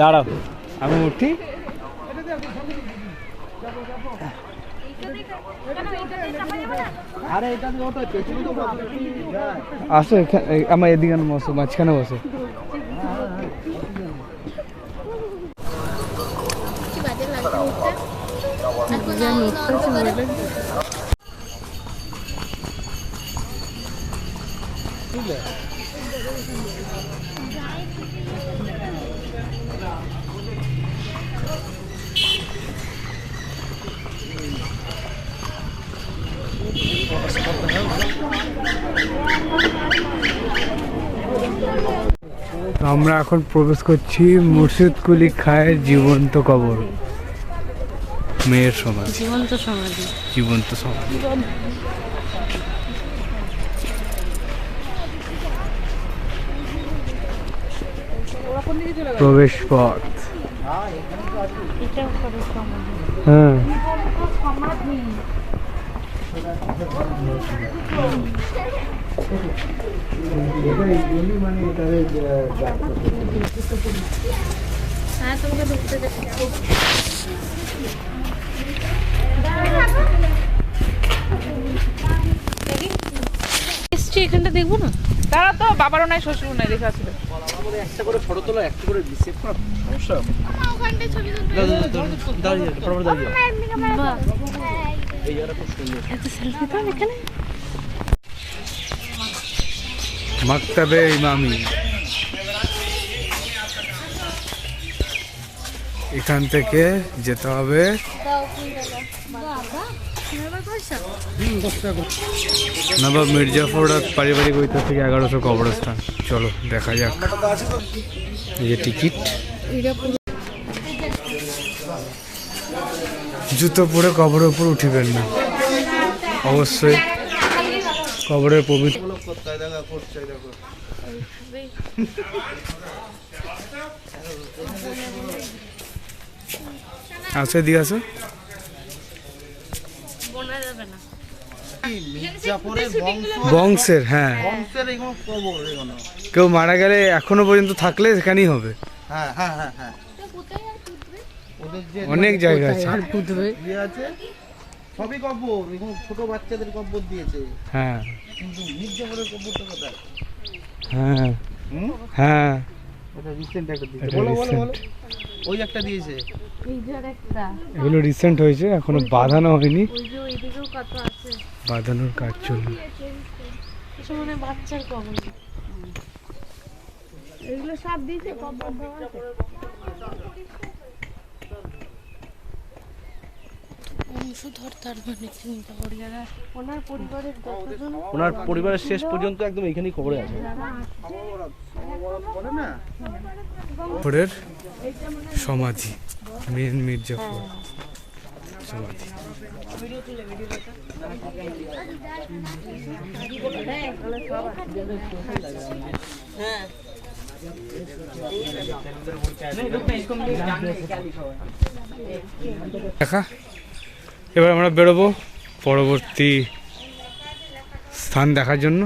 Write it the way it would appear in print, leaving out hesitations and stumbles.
দাঁড়াও আমি উঠি। আসো আমার এদিকে বসো, মাঝখানে বসো। আমরা এখন প্রবেশ করছি মুর্শিদ কুলি খায়ের জীবন্ত কবর, মেয়ের সমাধি, জীবন্ত সমাধি, জীবন্ত সমাধি। প্রবেশ পথ। হ্যাঁ এখানটা দেখবো না, তারা তো বাবারও নাই শ্বশুরও নাই, দেখা ছিল। একটা করে ফটো তোলা, একটা করে সেভ করা সমস্যা। ওখানটায় ছবি তুলবে। দাঁড়িয়ে ফটো দাঁড়িয়ে বাহ, এই জায়গাটা খুব সুন্দর। এত সেলফি তো এখানে। মাকতাবে ইমামি, এখান থেকে যেতে হবে নবাব মির্জাফর পারিবারিক ঐতিহ্য থেকে 1100 কবরস্থান। চলো দেখা যাক। এই যে টিকিট, জুতো পরে কবরের উপর উঠিবেন না অবশ্যই, কবরের পবিত্র। আছে দিয়ে আছে বংশের। হ্যাঁ, কেউ মারা গেলে এখনো পর্যন্ত থাকলে সেখানেই হবে। অনেক জায়গা আছে, সবই কবর, ছোট বাচ্চাদের কবর দিয়েছে। হ্যাঁ কিন্তু মির্জাপুরের কবরটা কোথায়? হ্যাঁ হ্যাঁ, এটা রিসেন্ট একটা দিয়েছে। এটা বলো বলো recent। বলো। ওই একটা দিয়েছে। এগুলো রিসেন্ট হয়েছে, এখনো বাঁধানো হয়নি, ওই যে ওইদিকেও কত আছে, বাঁধানোর কাজ চলবে। এসব মানে বাচ্চার কবর, এগুলো সব দিয়েছে কবর দেওয়া আছে। বংশধর, তার মানে চিন্তা করি যারা ওনার পরিবারের যতজন, ওনার পরিবারের শেষ পর্যন্ত একদম এখানেই কবরে আছে। কবরের সমাধি, মেন মির্জাফর সমাধি। দেখা, এবার আমরা বেরোবো পরবর্তী স্থান দেখার জন্য।